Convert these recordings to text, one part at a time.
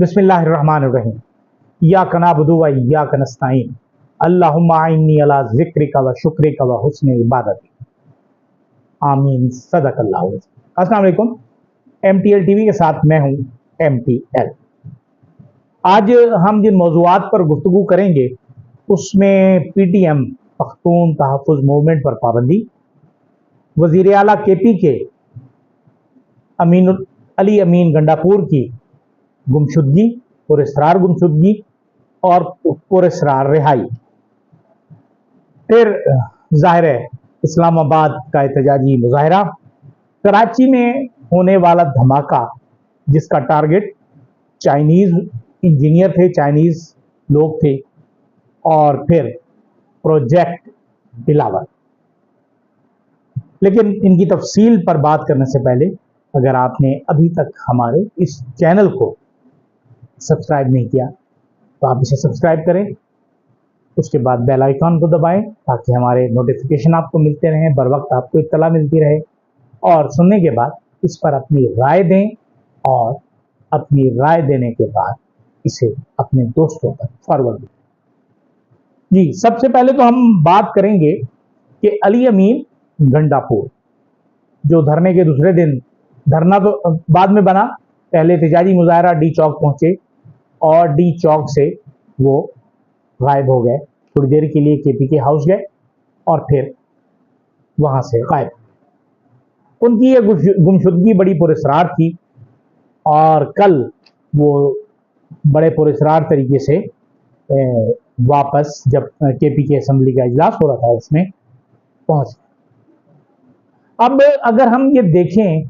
बिस्मिल्लाहिर्रहमानिर्रहीम। इय्याका नअबुदु व इय्याका नस्तईन। अल्लाहुम्मा अइन्नी अला ज़िक्रिका व शुक्रिका व हुस्नि इबादतिक। आमीन। सदक़ल्लाहु। अस्सलाम वालेकुम। MTL टीवी के साथ मैं हूं MTL। आज हम जिन मौज़ूआत पर गुफ्तगू करेंगे उसमें PTM पख्तून तहफ़्फ़ुज़ मूवमेंट पर पाबंदी, वज़ीर आला KP के अली अमीन गंडापुर की गुमशुदगी, पुरस्रार गुमशुदगी और पुरस्रार रिहाई, फिर ज़ाहिर है इस्लामाबाद का एहतजाजी मुज़ाहरा, कराची में होने वाला धमाका जिसका टारगेट चाइनीज़ इंजीनियर थे, चाइनीज़ लोग थे, और फिर प्रोजेक्ट बिलावल। लेकिन इनकी तफसील पर बात करने से पहले अगर आपने अभी तक हमारे इस चैनल को सब्सक्राइब नहीं किया तो आप इसे सब्सक्राइब करें, उसके बाद बेल आइकन को दबाएं ताकि हमारे नोटिफिकेशन आपको मिलते रहें, बर वक्त आपको इत्तला मिलती रहे, और सुनने के बाद इस पर अपनी राय दें और अपनी राय देने के बाद इसे अपने दोस्तों तक फॉरवर्ड करें। जी, सबसे पहले तो हम बात करेंगे कि अली अमीन गंडापुर जो धरने के दूसरे दिन, धरना तो बाद में बना, पहले एहतजाजी मुज़ाहरा डी चौक पहुंचे और डी चौक से वो गायब हो गए, थोड़ी देर के लिए KP के हाउस गए और फिर वहां से गायब। उनकी ये गुमशुदगी बड़ी पुरस्रार थी और कल वो बड़े पुरस्रार तरीके से वापस जब KP के असेंबली का इजलास हो रहा था उसमें पहुंच गए। अब अगर हम ये देखें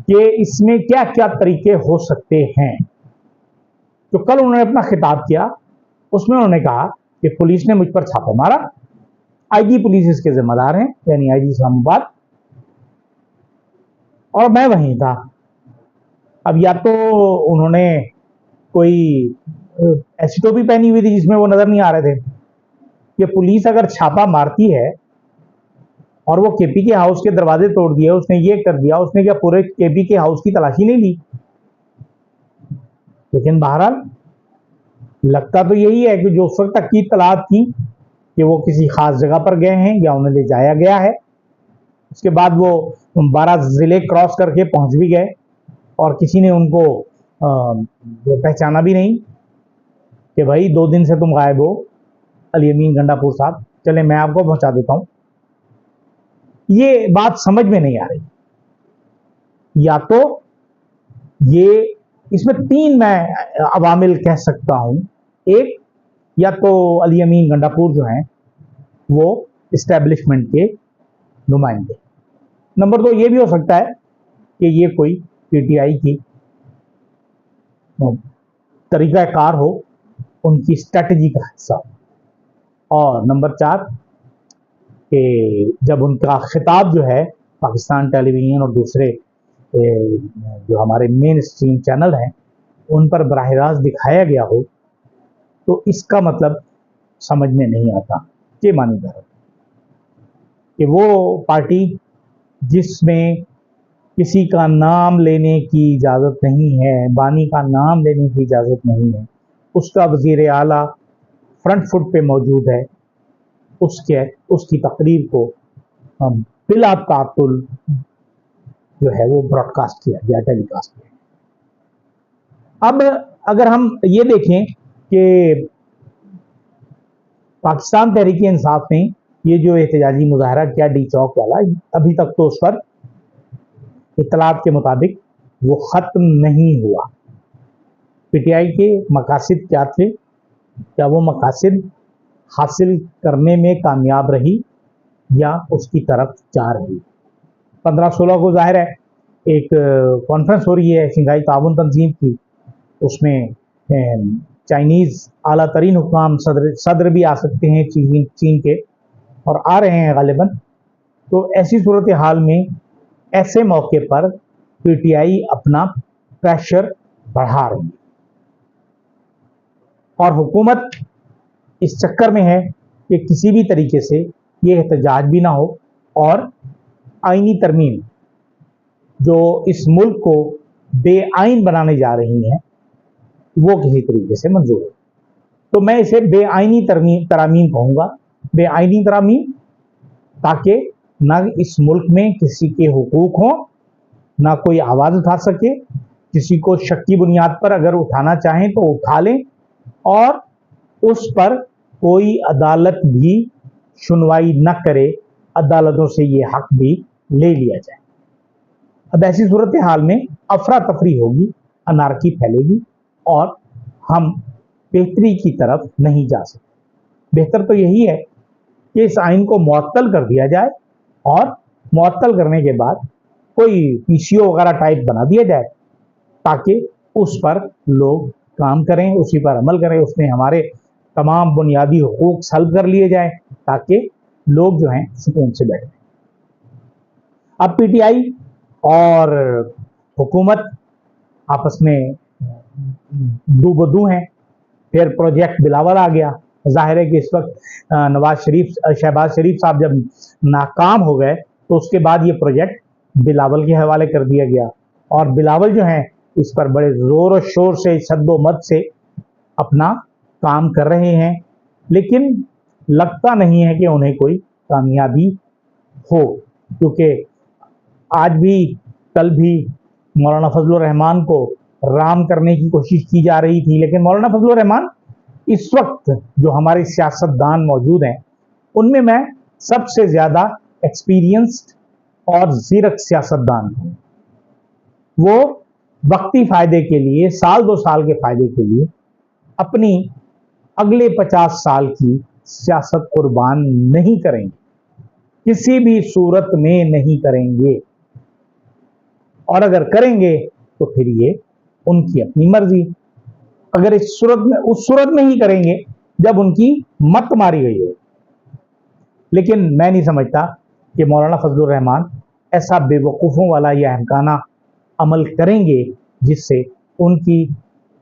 कि इसमें क्या क्या तरीके हो सकते हैं, तो कल उन्होंने अपना खिताब किया, उसमें उन्होंने कहा कि पुलिस ने मुझ पर छापा मारा, IG पुलिस इसके जिम्मेदार हैं, यानी IG इस्लामाबाद, और मैं वहीं था। अब या तो उन्होंने कोई ऐसी टोपी पहनी हुई थी जिसमें वो नजर नहीं आ रहे थे कि पुलिस अगर छापा मारती है और वो KP के हाउस के दरवाजे तोड़ दिए, उसने ये कर दिया, उसने क्या पूरे KP के हाउस की तलाशी नहीं ली? लेकिन बहरहाल लगता तो यही है कि जो उस वक्त तक की इत्तलात थी कि वो किसी खास जगह पर गए हैं या उन्हें ले जाया गया है, उसके बाद वो 12 जिले क्रॉस करके पहुंच भी गए और किसी ने उनको पहचाना भी नहीं कि भाई 2 दिन से तुम गायब हो अली अमीन गंडापुर साहब, चले मैं आपको पहुंचा देता हूं। ये बात समझ में नहीं आ रही। या तो ये, इसमें 3 मैं अवामिल कह सकता हूं। एक, या तो अली अमीन गंडापुर जो हैं वो इस्टेब्लिशमेंट के नुमाइंदे। नंबर 2 ये भी हो सकता है कि ये कोई PTI की तरीक़ाकार हो, उनकी स्ट्रेटजी का हिस्सा हो। और नंबर 4 कि जब उनका खिताब जो है पाकिस्तान टेलीविजन और दूसरे जो हमारे मेन स्ट्रीम चैनल हैं उन पर बराह रास्त दिखाया गया हो, तो इसका मतलब समझ में नहीं आता कि मानी जा रहा कि वो पार्टी जिसमें किसी का नाम लेने की इजाज़त नहीं है, बानी का नाम लेने की इजाज़त नहीं है, उसका वज़ीर आला फ्रंट फुट पे मौजूद है, उसकी तकरीर को बिला तातुल जो है वो ब्रॉडकास्ट किया गया, टेलीकास्ट किया। अब अगर हम ये देखें कि पाकिस्तान तहरीक इंसाफ ने ये जो एहतजाजी मुज़ाहरा किया डी चौक वाला, अभी तक तो उस पर इत्तलात के मुताबिक वो ख़त्म नहीं हुआ। PTI के मकासद क्या थे? क्या वो मकासद हासिल करने में कामयाब रही या उसकी तरफ जा रही? 15-16 को जाहिर है एक कॉन्फ्रेंस हो रही है शंघाई ताउन तंजीम की, उसमें चाइनीज़ आला तरीन हुक्काम सदर भी आ सकते हैं चीन के, और आ रहे हैं गालिबन। तो ऐसी सूरत हाल में ऐसे मौके पर PTI अपना प्रेशर बढ़ा रही है और हुकूमत इस चक्कर में है कि किसी भी तरीके से ये एहतजाज भी ना हो और आईनी तरमीम जो इस मुल्क को बेआइन बनाने जा रही हैं وہ کسی طریقے سے منظور ہو. تو میں اسے بے آئینی ترامیم کہوں گا. بے آئینی ترامیم تاکہ نہ اس ملک میں کسی کے حقوق ہوں، نہ کوئی آواز اٹھا سکے. کسی کو شک کی بنیاد پر اگر اٹھانا چاہیں تو اٹھا لیں، اور اس پر کوئی عدالت بھی سنوائی نہ کرے، عدالتوں سے یہ حق بھی لے لیا جائے. اب ایسی صورتحال میں افراتفری ہوگی، انارکی پھیلے گی، اور ہم بہتری کی طرف نہیں جا سکتے. بہتر تو یہی ہے کہ اس آئین کو معطل کر دیا جائے، اور معطل کرنے کے بعد کوئی پی سی او وغیرہ ٹائپ بنا دیا جائے، تاکہ اس پر لوگ کام کریں، اسی پر عمل کریں، اس میں ہمارے تمام بنیادی حقوق سلب کر لیے جائیں، تاکہ لوگ جو ہیں سکون سے بیٹھیں. اب پی ٹی آئی اور حکومت آپس میں دو بدو ہیں. پھر پروجیکٹ بلاول آ گیا. ظاہر ہے کہ اس وقت شہباز شریف صاحب جب ناکام ہو گئے تو اس کے بعد یہ پروجیکٹ بلاول کے حوالے کر دیا گیا، اور بلاول جو ہیں اس پر بڑے زور و شور سے، شد و مت سے اپنا کام کر رہے ہیں، لیکن لگتا نہیں ہے کہ انہیں کوئی کامیابی ہو. کیونکہ آج بھی کل بھی مولانا فضل الرحمان کو رام کرنے کی کوشش کی جا رہی تھی، لیکن مولانا فضل الرحمان اس وقت جو ہمارے سیاست دان موجود ہیں ان میں سب سے زیادہ ایکسپیرینسڈ اور زیرک سیاست دان ہوں. وہ وقتی فائدے کے لیے، سال دو سال کے فائدے کے لیے اپنی اگلے 50 سال کی سیاست قربان نہیں کریں گے، کسی بھی صورت میں نہیں کریں گے. اور اگر کریں گے تو پھر یہ ان کی اپنی مرضی. اگر اس صورت میں ہی کریں گے جب ان کی مت ماری گئی ہو. لیکن میں نہیں سمجھتا کہ مولانا فضل الرحمان ایسا بے وقوفوں والا یا احمقانہ عمل کریں گے جس سے ان کی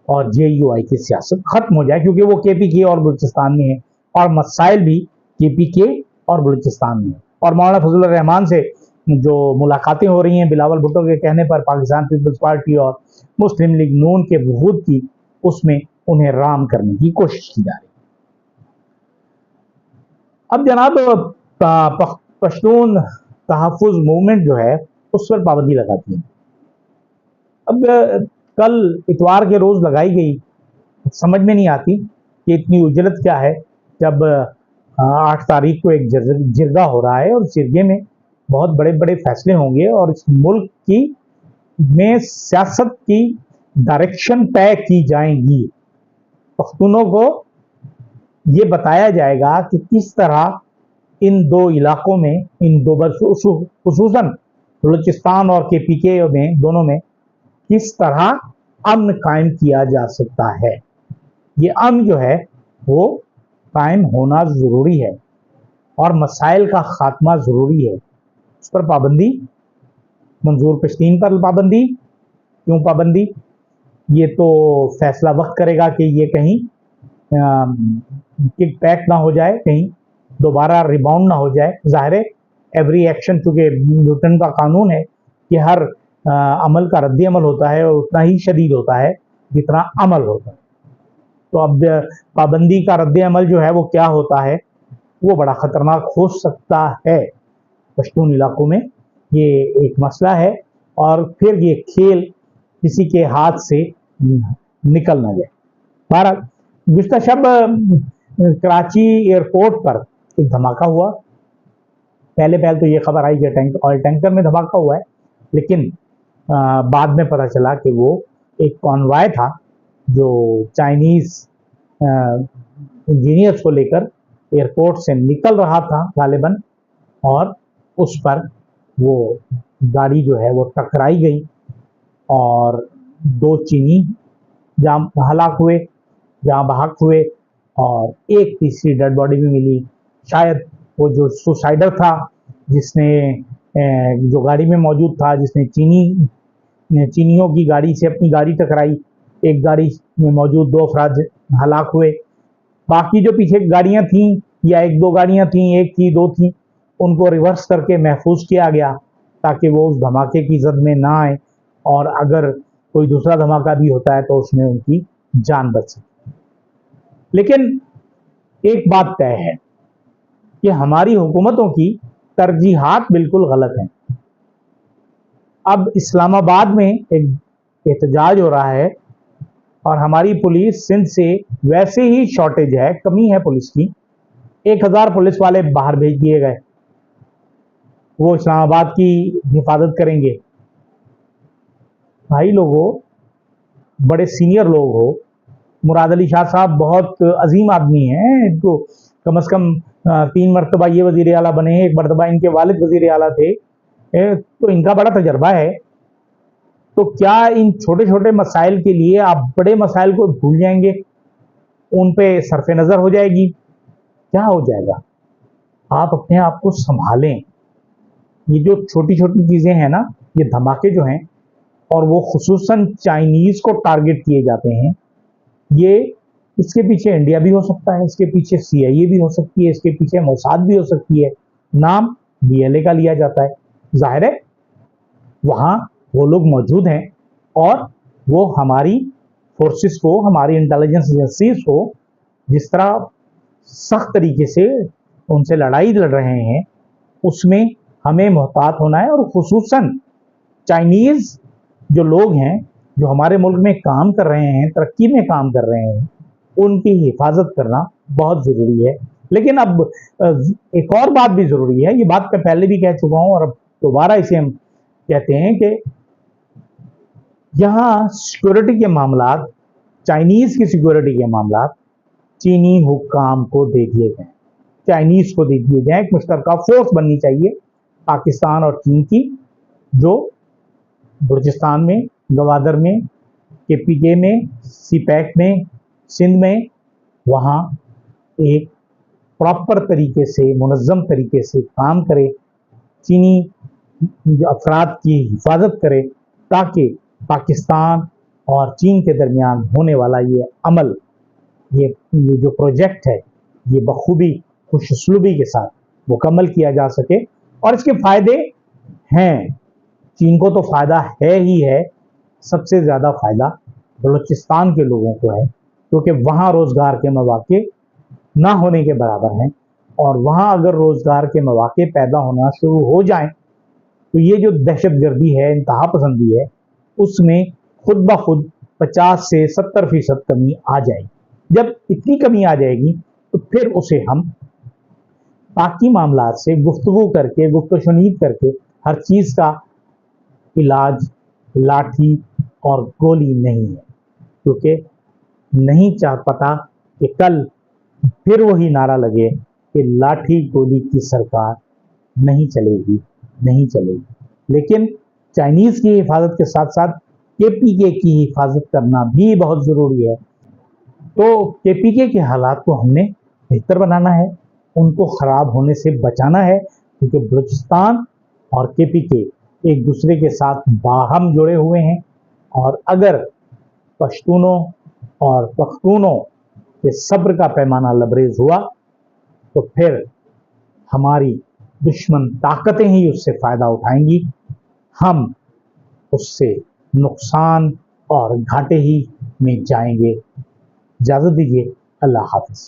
اور جے یو آئی کی سیاست ختم ہو جائے، کیونکہ وہ کے پی کے اور بلوچستان میں ہے، اور مسائل بھی کے پی کے اور بلوچستان میں ہے. اور مولانا فضل الرحمان سے جو ملاقاتیں ہو رہی ہیں بلاول بھٹو کے کہنے پر پاکستان پیپلز پارٹی اور مسلم لیگ نون کے وفود کی، اس میں انہیں رام کرنے کی کوشش کی جا رہی ہے. اب جناب پشتون تحفظ موومنٹ جو ہے اس پر پابندی لگاتی ہے. اب کل اتوار کے روز لگائی گئی، سمجھ میں نہیں آتی کہ اتنی اجلت کیا ہے جب 8 تاریخ کو ایک جرگہ ہو رہا ہے، اور اس جرگے میں بہت بڑے بڑے فیصلے ہوں گے، اور اس ملک کی میں سیاست کی ڈائریکشن طے کی جائیں گی. پختونوں کو یہ بتایا جائے گا کہ کس طرح ان دو علاقوں میں، ان دو خصوصاً بلوچستان اور کے پی کے میں، دونوں میں کس طرح امن قائم کیا جا سکتا ہے. یہ امن جو ہے وہ قائم ہونا ضروری ہے، اور مسائل کا خاتمہ ضروری ہے. اس پر پابندی، منظور پشتین پر پابندی. کیوں پابندی؟ یہ تو فیصلہ وقت کرے گا کہ یہ کہیں کک بیک نہ ہو جائے، کہیں دوبارہ ریباؤنڈ نہ ہو جائے. ظاہر ہے ایوری ایکشن، چونکہ نیوٹن کا قانون ہے کہ ہر عمل کا رد عمل ہوتا ہے، اور اتنا ہی شدید ہوتا ہے جتنا عمل ہوتا ہے. تو اب پابندی کا رد عمل جو ہے وہ کیا ہوتا ہے، وہ بڑا خطرناک ہو سکتا ہے. پشتون علاقوں میں یہ ایک مسئلہ ہے، اور پھر یہ کھیل کسی کے ہاتھ سے نکل نہ جائے. بہرحال گزشتہ شب کراچی ایئرپورٹ پر ایک دھماکہ ہوا. پہلے تو یہ خبر آئی کہ آئل ٹینکر میں دھماکہ ہوا ہے، لیکن بعد میں پتہ چلا کہ وہ ایک کانوائے تھا جو چائنیز انجینئرز کو لے کر ایئرپورٹ سے نکل رہا تھا غالباً، اور اس پر وہ گاڑی جو ہے وہ ٹکرائی گئی، اور 2 چینی جہاں ہلاک ہوئے، جہاں بحق ہوئے، اور ایک تیسری ڈیڈ باڈی بھی ملی. شاید وہ جو سوسائڈر تھا، جس نے جو گاڑی میں موجود تھا، جس نے چینیوں کی گاڑی سے اپنی گاڑی ٹکرائی، ایک گاڑی میں موجود 2 افراد ہلاک ہوئے. باقی جو پیچھے گاڑیاں تھیں، یا 1-2 گاڑیاں تھیں، 1 تھی 2 تھیں، ان کو ریورس کر کے محفوظ کیا گیا تاکہ وہ اس دھماکے کی زد میں نہ آئے، اور اگر کوئی دوسرا دھماکہ بھی ہوتا ہے تو اس میں ان کی जान बच सके। लेकिन एक बात तय है कि हमारी हुकूमतों की तरजीहात बिल्कुल गलत हैं। अब इस्लामाबाद में एक एहतजाज हो रहा है और हमारी पुलिस सिंध से वैसे ही शॉर्टेज है, कमी है पुलिस की। 1000 पुलिस वाले बाहर भेज दिए गए, वो इस्लामाबाद की हिफाजत करेंगे। भाई लोगों, बड़े सीनियर लोग हो, मुराद अली शाह साहब बहुत अजीम आदमी हैं, तो कम से कम 3 मरतबा ये वजीर आला बने हैं, 1 मरतबा इनके वालिद वजीर आला थे, तो इनका बड़ा तजर्बा है। तो क्या इन छोटे छोटे मसाइल के लिए आप बड़े मसाइल को भूल जाएंगे, उन पे सरफे नजर हो जाएगी? क्या हो जाएगा? आप अपने आप को संभालें। ये जो छोटी छोटी चीजें हैं ना, ये धमाके जो हैं, और वो खुसूसन चाइनीज को टारगेट किए जाते हैं, ये इसके पीछे इंडिया भी हो सकता है, इसके पीछे CIA भी हो सकती है, इसके पीछे मोसाद भी हो सकती है। नाम BLA का लिया जाता है। जाहिर है वहां वो लोग मौजूद हैं और वो हमारी फोर्सेस को, हमारी इंटेलिजेंस एजेंसीज को जिस तरह सख्त तरीके से उनसे लड़ाई लड़ रहे हैं, उसमें हमें मोहतात होना है। और खुसूसन चाइनीज जो लोग हैं, जो हमारे मुल्क में काम कर रहे हैं, तरक्की में काम कर रहे हैं, उनकी हिफाजत करना बहुत ज़रूरी है। लेकिन अब एक और बात भी ज़रूरी है, ये बात मैं पहले भी कह चुका हूँ और अब दोबारा इसे हम कहते हैं कि यहाँ सिक्योरिटी के मामलात, चाइनीज़ की सिक्योरिटी के मामलात चीनी हुक्काम को दे दिए गए, चाइनीज़ को दे दिए गए। एक मुश्तरका फोर्स बननी चाहिए पाकिस्तान और चीन की, जो बलूचिस्तान में, गवादर में, KPK में, CPEC में, सिंध में, वहाँ एक प्रॉपर तरीके से, मुनज़्ज़म तरीके से काम करे, चीनी अफराद की हिफाजत करे, ताकि पाकिस्तान और चीन के दरमियान होने वाला ये अमल, ये जो प्रोजेक्ट है, ये बखूबी खुशउस्लूबी के साथ मुकम्मल किया जा सके। और इसके फायदे हैं, चीन को तो फायदा है ही है, सबसे ज़्यादा फायदा बलूचिस्तान के लोगों को है, क्योंकि वहाँ रोज़गार के मौके ना होने के बराबर हैं। और वहाँ अगर रोज़गार के मौके पैदा होना शुरू हो जाएं, तो ये जो दहशतगर्दी है, इंतहा पसंदी है, उसमें खुद ब खुद 50 से 70% कमी आ जाएगी। जब इतनी कमी आ जाएगी तो फिर उसे हम बाकी मामलात से गुफ्तगू करके, गुफ्तशुनीद करके, हर चीज़ का इलाज लाठी और गोली नहीं है, क्योंकि नहीं चाह पता कि कल फिर वही नारा लगे कि लाठी गोली की सरकार नहीं चलेगी, नहीं चलेगी। लेकिन चाइनीज़ की हिफाजत के साथ साथ KPK की हिफाजत करना भी बहुत ज़रूरी है। तो KPK के हालात को हमने बेहतर बनाना है, उनको ख़राब होने से बचाना है, क्योंकि बलूचिस्तान और KPK एक दूसरे के साथ बाहम जुड़े हुए हैं। और अगर पश्तूनों और पख्तूनों के सब्र का पैमाना लबरेज हुआ, तो फिर हमारी दुश्मन ताकतें ही उससे फ़ायदा उठाएंगी, हम उससे नुकसान और घाटे ही में जाएंगे। इजाज़त दीजिए, अल्लाह हाफ़िज़।